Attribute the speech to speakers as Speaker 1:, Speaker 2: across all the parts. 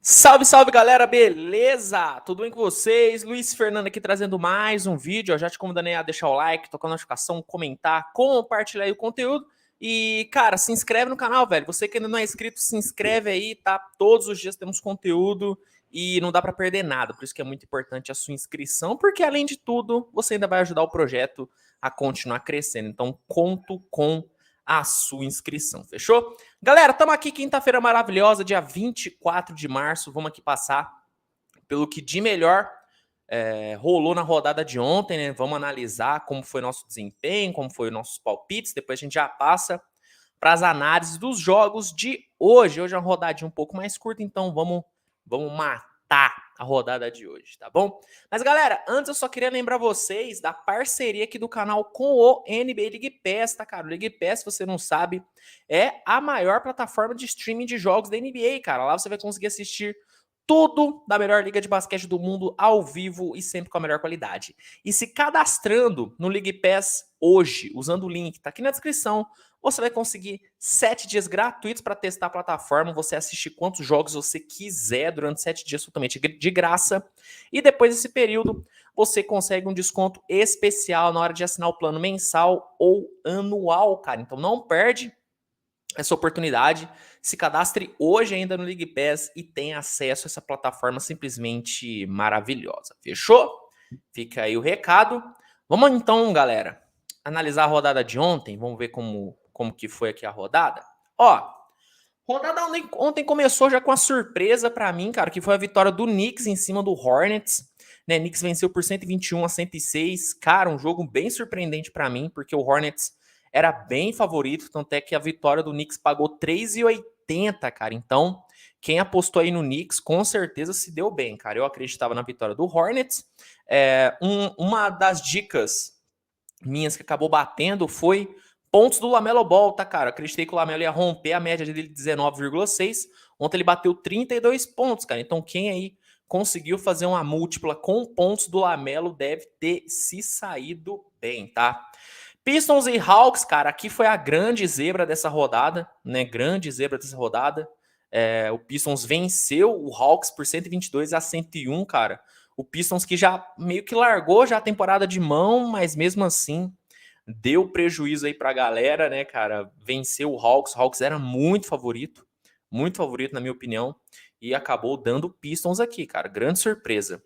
Speaker 1: Salve, salve galera, beleza? Tudo bem com vocês? Luiz Fernando aqui trazendo mais um vídeo. Eu já te convidando aí a deixar o like, tocar a notificação, comentar, compartilhar aí o conteúdo. E, cara, se inscreve no canal, velho. Você que ainda não é inscrito, se inscreve aí, tá? Todos os dias temos conteúdo e não dá pra perder nada. Por isso que é muito importante a sua inscrição, porque além de tudo, você ainda vai ajudar o projeto a continuar crescendo. Então, conto com a sua inscrição, fechou? Galera, estamos aqui quinta-feira maravilhosa, dia 24 de março. Vamos aqui passar pelo que de melhor rolou na rodada de ontem, né? Vamos analisar como foi nosso desempenho, como foi os nossos palpites. Depois a gente já passa para as análises dos jogos de hoje. Hoje é uma rodadinha um pouco mais curta, então vamos matar a rodada de hoje, tá bom? Mas galera, antes eu só queria lembrar vocês da parceria aqui do canal com o NBA League Pass, tá, cara? O League Pass, se você não sabe, é a maior plataforma de streaming de jogos da NBA, cara. Lá você vai conseguir assistir tudo da melhor liga de basquete do mundo ao vivo e sempre com a melhor qualidade. E se cadastrando no League Pass hoje, usando o link que tá aqui na descrição, você vai conseguir 7 dias gratuitos para testar a plataforma. Você assistir quantos jogos você quiser durante 7 dias totalmente de graça. E depois desse período, você consegue um desconto especial na hora de assinar o plano mensal ou anual, cara. Então não perde essa oportunidade. Se cadastre hoje ainda no League Pass e tenha acesso a essa plataforma simplesmente maravilhosa. Fechou? Fica aí o recado. Vamos então, galera, analisar a rodada de ontem. Vamos ver como que foi aqui a rodada. Ó, rodada ontem começou já com a surpresa para mim, cara, que foi a vitória do Knicks em cima do Hornets. Né, Knicks venceu por 121-106. Cara, um jogo bem surpreendente para mim, porque o Hornets era bem favorito, tanto é que a vitória do Knicks pagou 3,80, cara. Então, quem apostou aí no Knicks, com certeza se deu bem, cara. Eu acreditava na vitória do Hornets. Uma das dicas minhas que acabou batendo foi pontos do Lamelo Ball, tá, cara? Eu acreditei que o Lamelo ia romper a média dele de 19,6. Ontem ele bateu 32 pontos, cara. Então, quem aí conseguiu fazer uma múltipla com pontos do Lamelo deve ter se saído bem, tá? Pistons e Hawks, cara, aqui foi a grande zebra dessa rodada, né? Grande zebra dessa rodada. O Pistons venceu o Hawks por 122-101, cara. O Pistons que já meio que largou já a temporada de mão, mas mesmo assim deu prejuízo aí pra galera, né, cara? Venceu o Hawks era muito favorito na minha opinião, e acabou dando Pistons aqui, cara. Grande surpresa.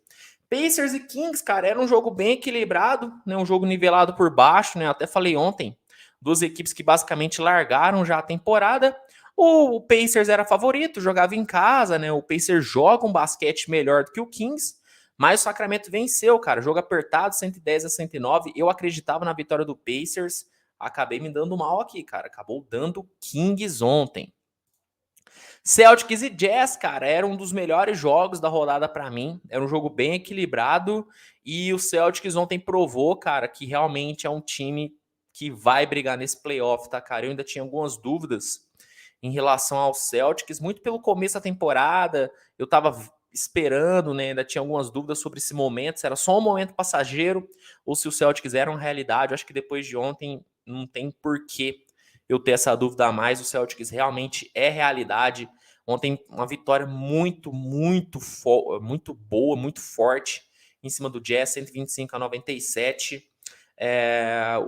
Speaker 1: Pacers e Kings, cara, era um jogo bem equilibrado, né? Um jogo nivelado por baixo, né? Eu até falei ontem, duas equipes que basicamente largaram já a temporada. O Pacers era favorito, jogava em casa, né? O Pacers joga um basquete melhor do que o Kings, mas o Sacramento venceu, cara. Jogo apertado, 110-109. Eu acreditava na vitória do Pacers, acabei me dando mal aqui, cara. Acabou dando Kings ontem. Celtics e Jazz, cara, era um dos melhores jogos da rodada para mim. Era um jogo bem equilibrado e o Celtics ontem provou, cara, que realmente é um time que vai brigar nesse playoff, tá, cara? Eu ainda tinha algumas dúvidas em relação ao Celtics, muito pelo começo da temporada. Eu tava esperando, né? Ainda tinha algumas dúvidas sobre esse momento, se era só um momento passageiro ou se o Celtics era uma realidade. Eu acho que depois de ontem não tem porquê eu ter essa dúvida a mais. O Celtics realmente é realidade. Ontem uma vitória muito boa, muito forte em cima do Jazz, 125-97.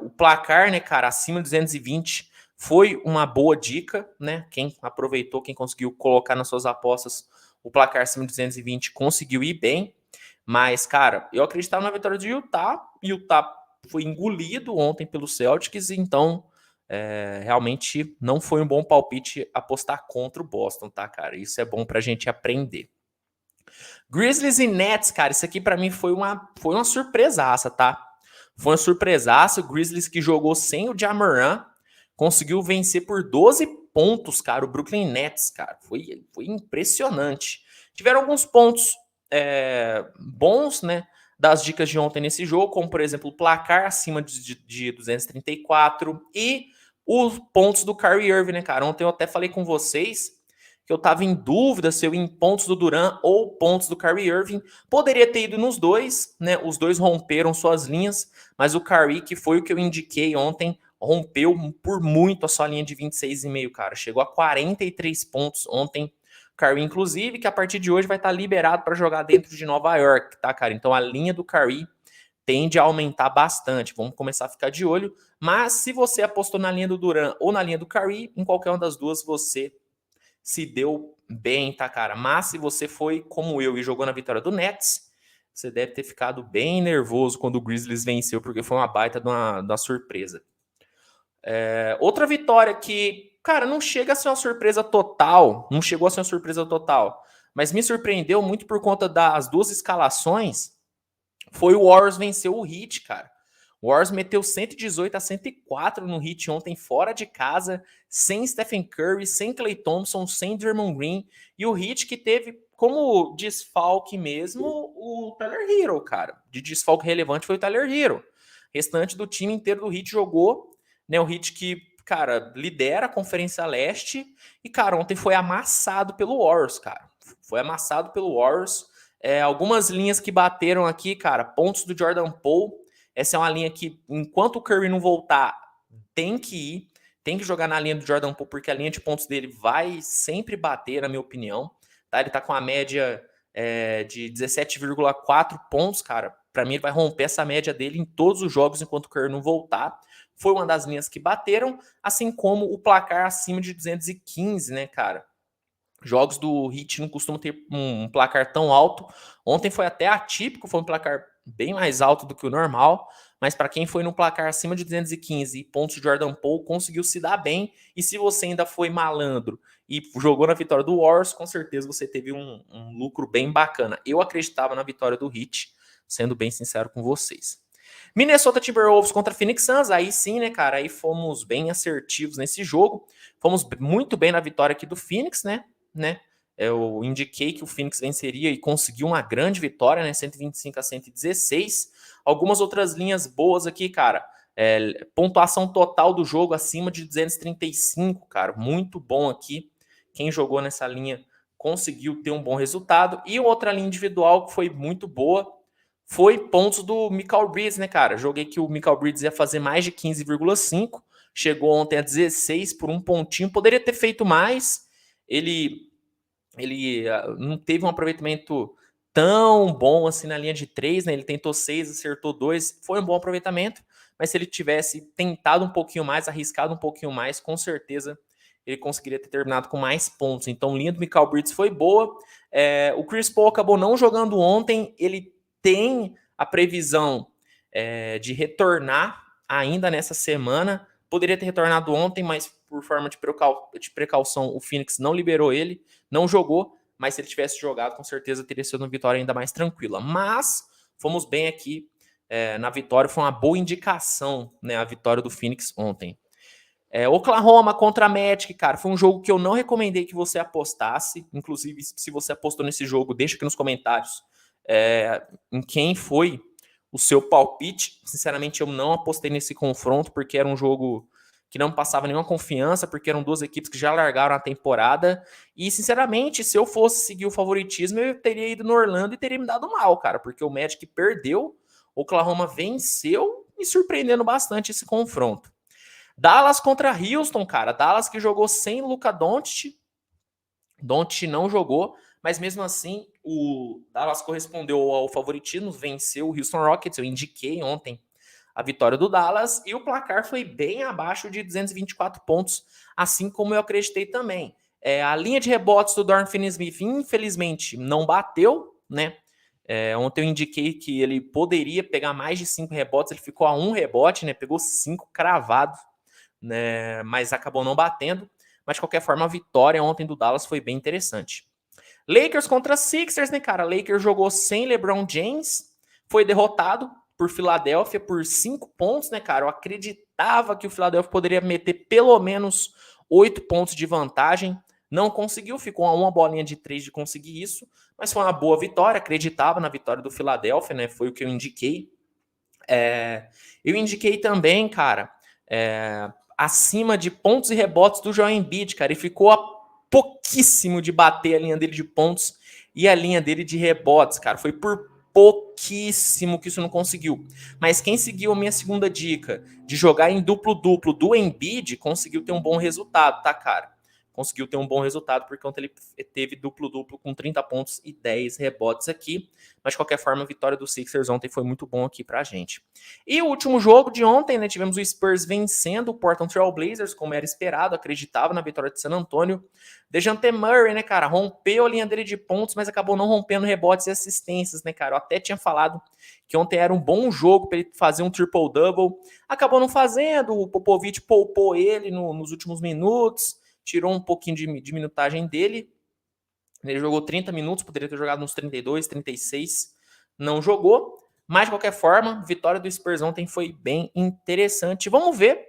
Speaker 1: O placar, né, cara, acima de 220 foi uma boa dica, né? Quem aproveitou, quem conseguiu colocar nas suas apostas o placar acima de 220 conseguiu ir bem. Mas, cara, eu acreditava na vitória do Utah. Utah foi engolido ontem pelo Celtics, então realmente não foi um bom palpite apostar contra o Boston, tá, cara? Isso é bom pra gente aprender. Grizzlies e Nets, cara, isso aqui pra mim foi uma surpresaça, tá? Foi uma surpresaça. O Grizzlies que jogou sem o Ja Morant conseguiu vencer por 12 pontos, cara, o Brooklyn Nets, cara. Foi impressionante. Tiveram alguns pontos bons, né, das dicas de ontem nesse jogo, como, por exemplo, o placar acima de 234 e os pontos do Kyrie Irving, né, cara? Ontem eu até falei com vocês que eu tava em dúvida se eu ia em pontos do Durant ou pontos do Kyrie Irving. Poderia ter ido nos dois, né? Os dois romperam suas linhas, mas o Kyrie, que foi o que eu indiquei ontem, rompeu por muito a sua linha de 26,5, cara. Chegou a 43 pontos ontem Curry, inclusive, que a partir de hoje vai estar liberado para jogar dentro de Nova York, tá, cara? Então a linha do Curry tende a aumentar bastante. Vamos começar a ficar de olho. Mas se você apostou na linha do Durant ou na linha do Curry, em qualquer uma das duas você se deu bem, tá, cara? Mas se você foi como eu e jogou na vitória do Nets, você deve ter ficado bem nervoso quando o Grizzlies venceu, porque foi uma baita de uma surpresa. Outra vitória que, cara, não chega a ser uma surpresa total, não chegou a ser uma surpresa total, mas me surpreendeu muito por conta das duas escalações, foi o Warriors vencer o Heat, cara. O Warriors meteu 118-104 no Heat ontem, fora de casa, sem Stephen Curry, sem Klay Thompson, sem Draymond Green, e o Heat que teve como desfalque mesmo o Tyler Hero, cara. De desfalque relevante foi o Tyler Hero. O restante do time inteiro do Heat jogou, né? O Heat que, cara, lidera a Conferência Leste e, cara, ontem foi amassado pelo Warriors, cara. Foi amassado pelo Warriors. Algumas linhas que bateram aqui, cara, pontos do Jordan Poole. Essa é uma linha que, enquanto o Curry não voltar, tem que ir, tem que jogar na linha do Jordan Poole, porque a linha de pontos dele vai sempre bater, na minha opinião. Tá? Ele tá com a média de 17,4 pontos, cara. Para mim, ele vai romper essa média dele em todos os jogos enquanto o Curry não voltar. Foi uma das linhas que bateram, assim como o placar acima de 215, né, cara? Jogos do Heat não costumam ter um placar tão alto. Ontem foi até atípico, foi um placar bem mais alto do que o normal, mas para quem foi no placar acima de 215 pontos de Jordan Poole, conseguiu se dar bem. E se você ainda foi malandro e jogou na vitória do Warriors, com certeza você teve um lucro bem bacana. Eu acreditava na vitória do Heat, sendo bem sincero com vocês. Minnesota Timberwolves contra Phoenix Suns, aí sim, né, cara, aí fomos bem assertivos nesse jogo. Fomos muito bem na vitória aqui do Phoenix, né? Eu indiquei que o Phoenix venceria e conseguiu uma grande vitória, né? 125-116. Algumas outras linhas boas aqui, cara. Pontuação total do jogo acima de 235, cara. Muito bom aqui. Quem jogou nessa linha conseguiu ter um bom resultado. E outra linha individual que foi muito boa foi pontos do Mikal Bridges, né, cara? Joguei que o Mikal Bridges ia fazer mais de 15,5. Chegou ontem a 16 por um pontinho. Poderia ter feito mais. Ele não teve um aproveitamento tão bom assim na linha de 3, né? Ele tentou 6, acertou 2, foi um bom aproveitamento, mas se ele tivesse tentado um pouquinho mais, arriscado um pouquinho mais, com certeza ele conseguiria ter terminado com mais pontos. Então, a linha do Mikal Bridges foi boa. O Chris Paul acabou não jogando ontem, ele tem a previsão de retornar ainda nessa semana. Poderia ter retornado ontem, mas por forma de precaução, o Phoenix não liberou ele, não jogou, mas se ele tivesse jogado, com certeza teria sido uma vitória ainda mais tranquila. Mas fomos bem aqui na vitória, foi uma boa indicação, né, a vitória do Phoenix ontem. Oklahoma contra a Magic, cara, foi um jogo que eu não recomendei que você apostasse. Inclusive, se você apostou nesse jogo, deixa aqui nos comentários em quem foi o seu palpite. Sinceramente, eu não apostei nesse confronto, porque era um jogo que não passava nenhuma confiança, porque eram duas equipes que já largaram a temporada. E, sinceramente, se eu fosse seguir o favoritismo, eu teria ido no Orlando e teria me dado mal, cara, porque o Magic perdeu, o Oklahoma venceu, me surpreendendo bastante esse confronto. Dallas contra Houston, cara. Dallas que jogou sem Luka Doncic. Doncic não jogou, mas mesmo assim o Dallas correspondeu ao favoritismo, venceu o Houston Rockets. Eu indiquei ontem a vitória do Dallas e o placar foi bem abaixo de 224 pontos, assim como eu acreditei também. A linha de rebotes do Dorian Finney-Smith, infelizmente, não bateu, né? Ontem eu indiquei que ele poderia pegar mais de 5 rebotes, ele ficou a 1 rebote, né? Pegou 5 cravados, né? Mas acabou não batendo. Mas de qualquer forma, a vitória ontem do Dallas foi bem interessante. Lakers contra Sixers, né, cara? Lakers jogou sem LeBron James, foi derrotado por Filadélfia por 5 pontos, né, cara? Eu acreditava que o Filadélfia poderia meter pelo menos 8 pontos de vantagem. Não conseguiu, ficou a uma bolinha de 3 de conseguir isso, mas foi uma boa vitória. Acreditava na vitória do Filadélfia, né? Foi o que eu indiquei. Eu indiquei também, cara, acima de pontos e rebotes do Joel Embiid, cara, e ficou a pouquíssimo de bater a linha dele de pontos e a linha dele de rebotes, cara. Foi por pouquíssimo que isso não conseguiu. Mas quem seguiu a minha segunda dica de jogar em duplo-duplo do Embiid conseguiu ter um bom resultado, tá, cara? conseguiu ter um bom resultado, por conta ele teve duplo-duplo com 30 pontos e 10 rebotes aqui. Mas, de qualquer forma, a vitória do Sixers ontem foi muito bom aqui pra gente. E o último jogo de ontem, né, tivemos o Spurs vencendo o Portland Trail Blazers, como era esperado, acreditava na vitória de San Antonio. Dejounte Murray, né, cara, rompeu a linha dele de pontos, mas acabou não rompendo rebotes e assistências, né, cara. Eu até tinha falado que ontem era um bom jogo para ele fazer um triple-double. Acabou não fazendo, o Popovich poupou ele nos últimos minutos, tirou um pouquinho de minutagem dele. Ele jogou 30 minutos, poderia ter jogado uns 32, 36, não jogou. Mas, de qualquer forma, a vitória do Spurs ontem foi bem interessante. Vamos ver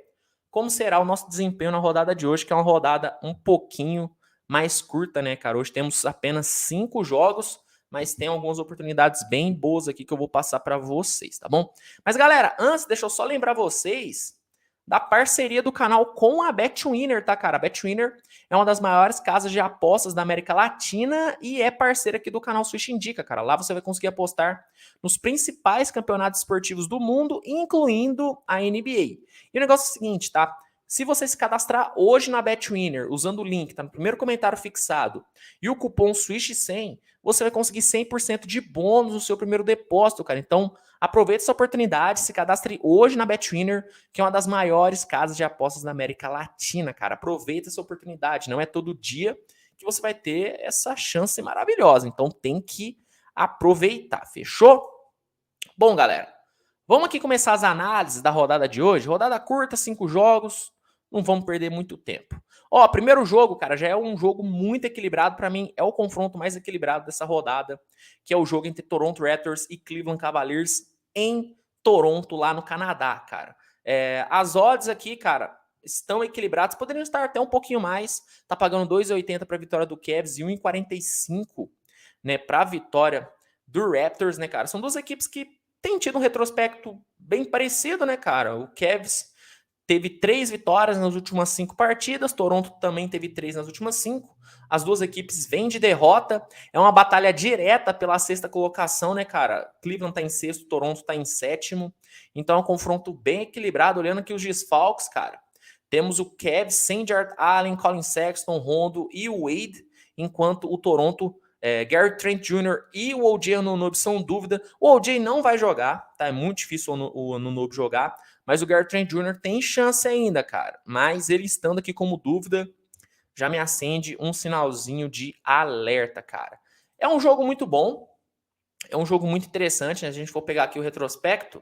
Speaker 1: como será o nosso desempenho na rodada de hoje, que é uma rodada um pouquinho mais curta, né, cara? Hoje temos apenas 5 jogos, mas tem algumas oportunidades bem boas aqui que eu vou passar para vocês, tá bom? Mas, galera, antes, deixa eu só lembrar vocês da parceria do canal com a BetWinner, tá, cara? A BetWinner é uma das maiores casas de apostas da América Latina e é parceira aqui do canal Switch Indica, cara. Lá você vai conseguir apostar nos principais campeonatos esportivos do mundo, incluindo a NBA. E o negócio é o seguinte, tá? Se você se cadastrar hoje na BetWinner, usando o link, tá no primeiro comentário fixado, e o cupom SWISH100, você vai conseguir 100% de bônus no seu primeiro depósito, cara. Então, aproveite essa oportunidade, se cadastre hoje na BetWinner, que é uma das maiores casas de apostas da América Latina, cara. Aproveita essa oportunidade, não é todo dia que você vai ter essa chance maravilhosa. Então, tem que aproveitar, fechou? Bom, galera, vamos aqui começar as análises da rodada de hoje. Rodada curta, 5 jogos, não vamos perder muito tempo. Ó, primeiro jogo, cara, já é um jogo muito equilibrado. Para mim, é o confronto mais equilibrado dessa rodada, que é o jogo entre Toronto Raptors e Cleveland Cavaliers em Toronto, lá no Canadá, cara. As odds aqui, cara, estão equilibradas. Poderiam estar até um pouquinho mais. Tá pagando 2,80 para a vitória do Cavs e 1,45, né, para a vitória do Raptors, né, cara. São duas equipes que têm tido um retrospecto bem parecido, né, cara. O Cavs teve 3 vitórias nas últimas 5 partidas, Toronto também teve 3 nas últimas 5. As duas equipes vêm de derrota, é uma batalha direta pela sexta colocação, né, cara? Cleveland tá em sexto, Toronto tá em sétimo. Então é um confronto bem equilibrado, olhando aqui os desfalques, cara. Temos o Cavs sem Jarrett Allen, Colin Sexton, Rondo e o Wade, enquanto o Toronto, Gary Trent Jr. e o OJ Anunoby são dúvida. O OJ não vai jogar, tá? É muito difícil o Anunoby jogar, mas o Gary Trent Jr. tem chance ainda, cara. Mas ele estando aqui como dúvida, já me acende um sinalzinho de alerta, cara. É um jogo muito bom, é um jogo muito interessante, né? Se a gente for pegar aqui o retrospecto,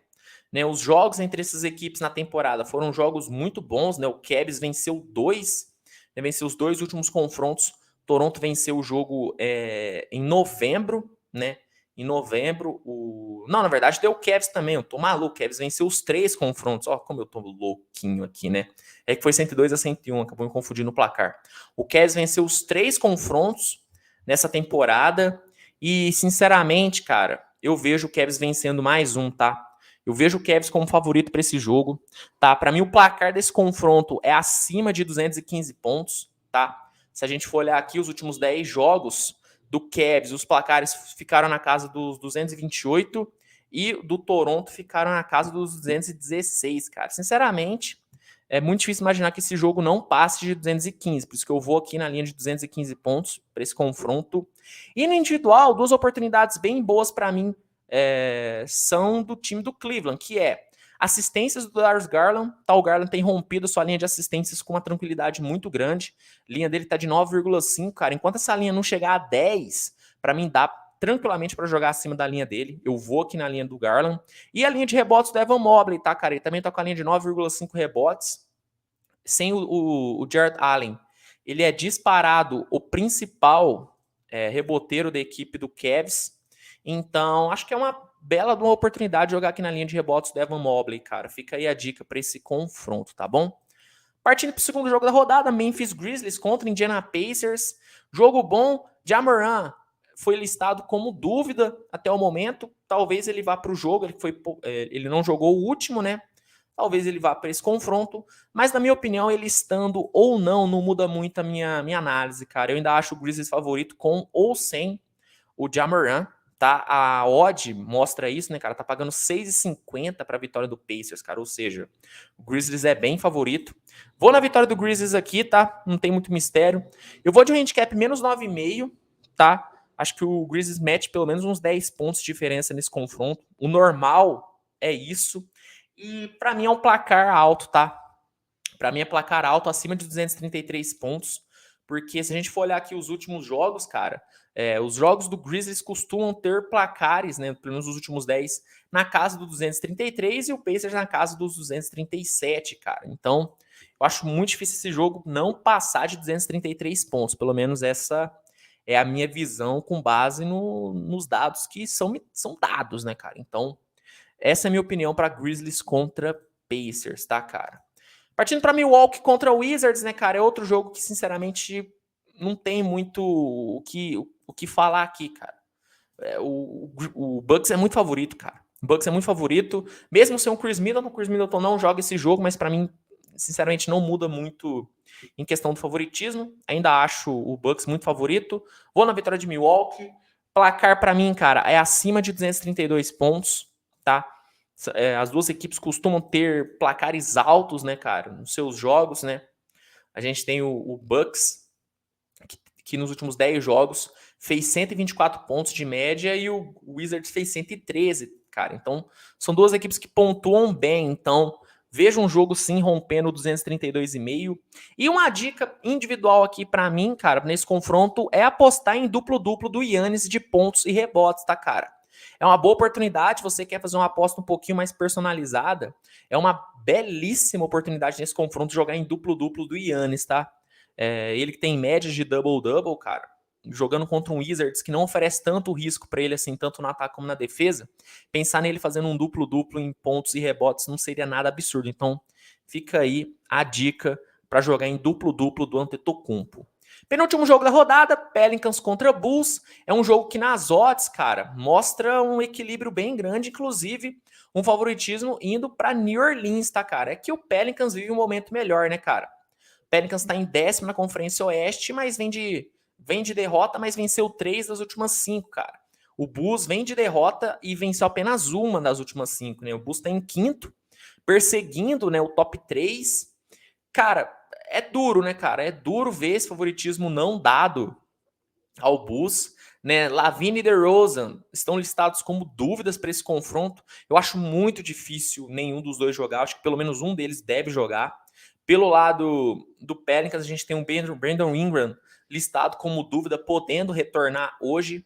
Speaker 1: né, os jogos entre essas equipes na temporada foram jogos muito bons, né? O Cavs venceu 2, né, venceu os 2 últimos confrontos. Toronto venceu o jogo em novembro, né? Em novembro, Não, na verdade, deu o Cavs também. Eu tô maluco. O Cavs venceu os 3 confrontos. Ó, como eu tô louquinho aqui, né? É que foi 102-101, acabou me confundindo no placar. O Cavs venceu os 3 confrontos nessa temporada. E, sinceramente, cara, eu vejo o Cavs vencendo mais um, tá? Eu vejo o Cavs como favorito para esse jogo, tá? Para mim, o placar desse confronto é acima de 215 pontos, tá? Se a gente for olhar aqui os últimos 10 jogos do Cavs, os placares ficaram na casa dos 228 e do Toronto ficaram na casa dos 216, cara. Sinceramente, é muito difícil imaginar que esse jogo não passe de 215, por isso que eu vou aqui na linha de 215 pontos para esse confronto. E no individual, 2 oportunidades bem boas para mim são do time do Cleveland, que é assistências do Darius Garland. Tá, o Garland tem rompido sua linha de assistências com uma tranquilidade muito grande. A linha dele tá de 9,5, cara. Enquanto essa linha não chegar a 10, para mim dá tranquilamente para jogar acima da linha dele. Eu vou aqui na linha do Garland. E a linha de rebotes do Evan Mobley, tá, cara? Ele também tá com a linha de 9,5 rebotes. Sem o Jarrett Allen, ele é disparado o principal reboteiro da equipe do Cavs. Então, acho que é uma bela de uma oportunidade de jogar aqui na linha de rebotes do Evan Mobley, cara. Fica aí a dica para esse confronto, tá bom? Partindo para o segundo jogo da rodada, Memphis Grizzlies contra Indiana Pacers. Jogo bom. Ja foi listado como dúvida até o momento. Talvez ele vá para o jogo. Ele não jogou o último, né? Talvez ele vá para esse confronto. Mas, na minha opinião, ele estando ou não muda muito a minha análise, cara. Eu ainda acho o Grizzlies favorito com ou sem o Ja Morant, tá? A odd mostra isso, né, cara? Tá pagando 6,50 para a vitória do Pacers, cara. Ou seja, o Grizzlies é bem favorito. Vou na vitória do Grizzlies aqui, tá? Não tem muito mistério. Eu vou de um handicap menos 9,5, tá? Acho que o Grizzlies mete pelo menos uns 10 pontos de diferença nesse confronto. O normal é isso. E para mim é um placar alto, tá? Para mim é placar alto acima de 233 pontos. Porque se a gente for olhar aqui os últimos jogos, cara, os jogos do Grizzlies costumam ter placares, né, pelo menos os últimos 10, na casa do 233 e o Pacers na casa dos 237, cara. Então, eu acho muito difícil esse jogo não passar de 233 pontos. Pelo menos essa é a minha visão com base nos dados que são dados, né, cara? Então, essa é a minha opinião para Grizzlies contra Pacers, tá, cara? Partindo para Milwaukee contra Wizards, né, cara? É outro jogo que, sinceramente, não tem muito o que falar aqui, cara. O Bucks é muito favorito, cara. O Bucks é muito favorito. Mesmo sem o Chris Middleton não joga esse jogo, mas para mim, sinceramente, não muda muito em questão do favoritismo. Ainda acho o Bucks muito favorito. Vou na vitória de Milwaukee. Placar para mim, cara, é acima de 232 pontos, tá? As duas equipes costumam ter placares altos, né, cara, nos seus jogos, né? A gente tem o Bucks, que nos últimos 10 jogos fez 124 pontos de média e o Wizards fez 113, cara. Então, são duas equipes que pontuam bem. Então, veja um jogo sim rompendo 232,5. E uma dica individual aqui para mim, cara, nesse confronto é apostar em duplo-duplo do Giannis de pontos e rebotes, tá, cara? É uma boa oportunidade, você quer fazer uma aposta um pouquinho mais personalizada, é uma belíssima oportunidade nesse confronto jogar em duplo-duplo do Giannis, tá? Ele que tem médias de double-double, cara, jogando contra um Wizards que não oferece tanto risco para ele assim, tanto no ataque como na defesa, pensar nele fazendo um duplo-duplo em pontos e rebotes não seria nada absurdo. Então, fica aí a dica para jogar em duplo-duplo do Antetokounmpo. Penúltimo jogo da rodada, Pelicans contra Bulls. É um jogo que nas odds, cara, mostra um equilíbrio bem grande, inclusive um favoritismo indo para New Orleans, tá, cara? É que o Pelicans vive um momento melhor, né, cara? O Pelicans está em 10º na Conferência Oeste, mas vem de derrota, mas venceu 3 das últimas 5, cara. O Bulls vem de derrota e venceu apenas uma das últimas 5, né? O Bulls está em 5º, perseguindo, né, o top 3. Cara, é duro, né, cara? É duro ver esse favoritismo não dado ao Bulls, né? Lavine e DeRozan estão listados como dúvidas para esse confronto. Eu acho muito difícil nenhum dos dois jogar. Acho que pelo menos um deles deve jogar. Pelo lado do Pelicans, a gente tem o Brandon Ingram listado como dúvida, podendo retornar hoje.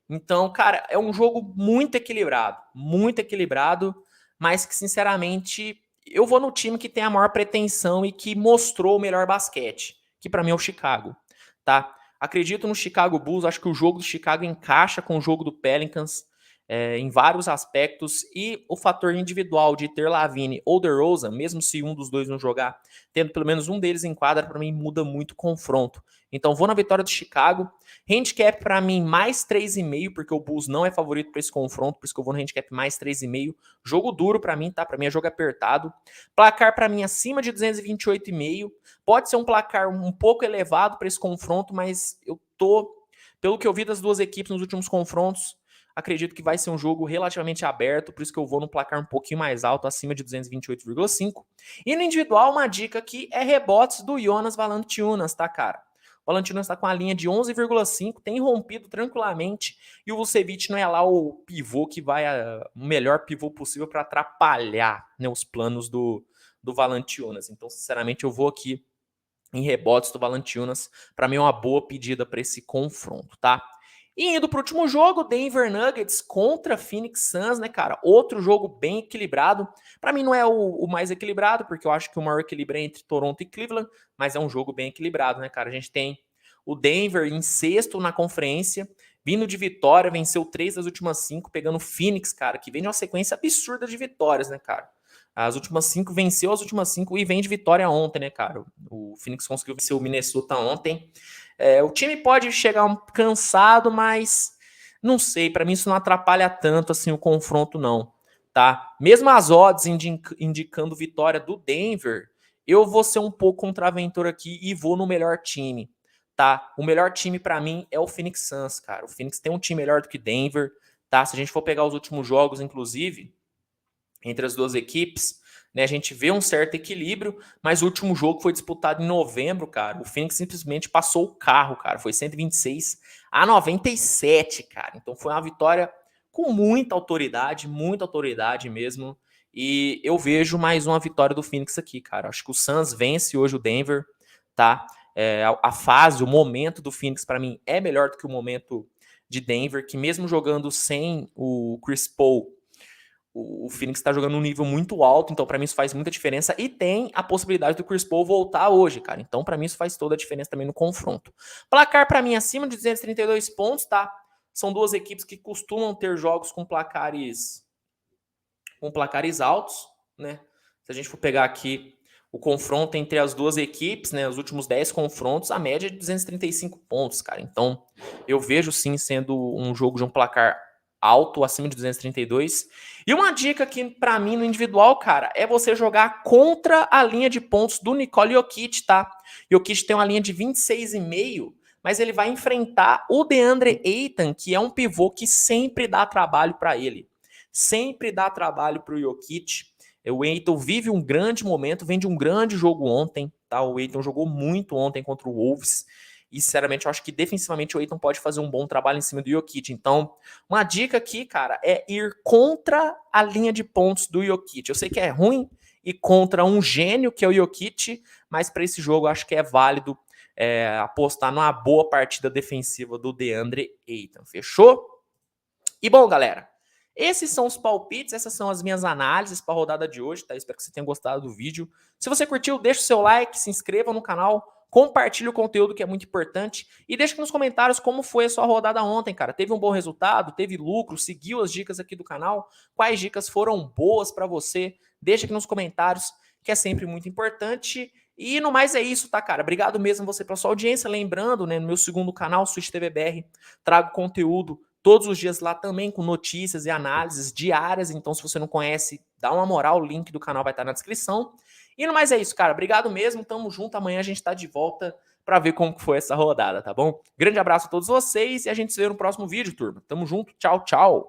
Speaker 1: Então, cara, é um jogo muito equilibrado, mas que, sinceramente, eu vou no time que tem a maior pretensão e que mostrou o melhor basquete, que para mim é o Chicago, tá? Acredito no Chicago Bulls, acho que o jogo do Chicago encaixa com o jogo do Pelicans em vários aspectos, e o fator individual de ter Lavine ou DeRozan, mesmo se um dos dois não jogar, tendo pelo menos um deles em quadra, para mim muda muito o confronto. Então vou na vitória do Chicago. Handicap para mim mais 3,5, porque o Bulls não é favorito para esse confronto, por isso que eu vou no handicap mais 3,5. Jogo duro para mim, tá? Para mim é jogo apertado. Placar para mim acima de 228,5. Pode ser um placar um pouco elevado para esse confronto, mas eu tô, pelo que eu vi das duas equipes nos últimos confrontos, acredito que vai ser um jogo relativamente aberto, por isso que eu vou no placar um pouquinho mais alto, acima de 228,5. E no individual, uma dica aqui é rebotes do Jonas Valanciunas, tá, cara? O Valanciunas está com a linha de 11,5, tem rompido tranquilamente, e o Vucevic não é lá o pivô que vai, o melhor pivô possível para atrapalhar, né, os planos do Valanciunas. Então, sinceramente, eu vou aqui em rebotes do Valanciunas. Para mim é uma boa pedida para esse confronto, tá? E indo para o último jogo, Denver Nuggets contra Phoenix Suns, né, cara? Outro jogo bem equilibrado. Para mim não é o mais equilibrado, porque eu acho que o maior equilíbrio é entre Toronto e Cleveland, mas é um jogo bem equilibrado, né, cara? A gente tem o Denver em 6º na conferência, vindo de vitória, venceu 3 das últimas 5, pegando o Phoenix, cara, que vem de uma sequência absurda de vitórias, né, cara? As últimas 5, venceu as últimas 5 e vem de vitória ontem, né, cara? O Phoenix conseguiu vencer o Minnesota ontem. O time pode chegar cansado, mas não sei, para mim isso não atrapalha tanto assim o confronto, não, tá? Mesmo as odds indicando vitória do Denver, eu vou ser um pouco contraventor aqui e vou no melhor time, tá? O melhor time pra mim é o Phoenix Suns, cara. O Phoenix tem um time melhor do que Denver, tá? Se a gente for pegar os últimos jogos, inclusive, entre as duas equipes, né, a gente vê um certo equilíbrio, mas o último jogo foi disputado em novembro, cara. O Phoenix simplesmente passou o carro, cara. Foi 126-97, cara. Então foi uma vitória com muita autoridade mesmo. E eu vejo mais uma vitória do Phoenix aqui, cara. Acho que o Suns vence hoje o Denver, tá? A fase, o momento do Phoenix, para mim, é melhor do que o momento de Denver, que mesmo jogando sem o Chris Paul, o Phoenix está jogando um nível muito alto, então para mim isso faz muita diferença. E tem a possibilidade do Chris Paul voltar hoje, cara. Então para mim isso faz toda a diferença também no confronto. Placar para mim acima de 232 pontos, tá? São duas equipes que costumam ter jogos com placares altos, né? Se a gente for pegar aqui o confronto entre as duas equipes, né, os últimos 10 confrontos, a média é de 235 pontos, cara. Então, eu vejo sim sendo um jogo de um placar alto, acima de 232. E uma dica aqui para mim no individual, cara, é você jogar contra a linha de pontos do Nikola Jokic, tá? Jokic tem uma linha de 26,5, mas ele vai enfrentar o DeAndre Ayton, que é um pivô que sempre dá trabalho para ele. Sempre dá trabalho para o Jokic. O Ayton vive um grande momento, vem de um grande jogo ontem, tá? O Ayton jogou muito ontem contra o Wolves. E, sinceramente, eu acho que defensivamente o Ayton pode fazer um bom trabalho em cima do Jokic. Então, uma dica aqui, cara, é ir contra a linha de pontos do Jokic. Eu sei que é ruim ir contra um gênio, que é o Jokic, mas para esse jogo eu acho que é válido apostar numa boa partida defensiva do DeAndre Ayton. Fechou? E, bom, galera, esses são os palpites, essas são as minhas análises para a rodada de hoje, tá? Espero que você tenha gostado do vídeo. Se você curtiu, deixa o seu like, se inscreva no canal, compartilhe o conteúdo que é muito importante e deixa aqui nos comentários como foi a sua rodada ontem, cara. Teve um bom resultado? Teve lucro? Seguiu as dicas aqui do canal? Quais dicas foram boas para você? Deixa aqui nos comentários, que é sempre muito importante. E no mais é isso, tá, cara? Obrigado mesmo você pela sua audiência. Lembrando, né, no meu segundo canal, Switch TV BR, trago conteúdo todos os dias lá também com notícias e análises diárias. Então, se você não conhece, dá uma moral, o link do canal vai estar na descrição. E no mais é isso, cara. Obrigado mesmo, tamo junto. Amanhã a gente tá de volta para ver como foi essa rodada, tá bom? Grande abraço a todos vocês e a gente se vê no próximo vídeo, turma. Tamo junto, tchau, tchau.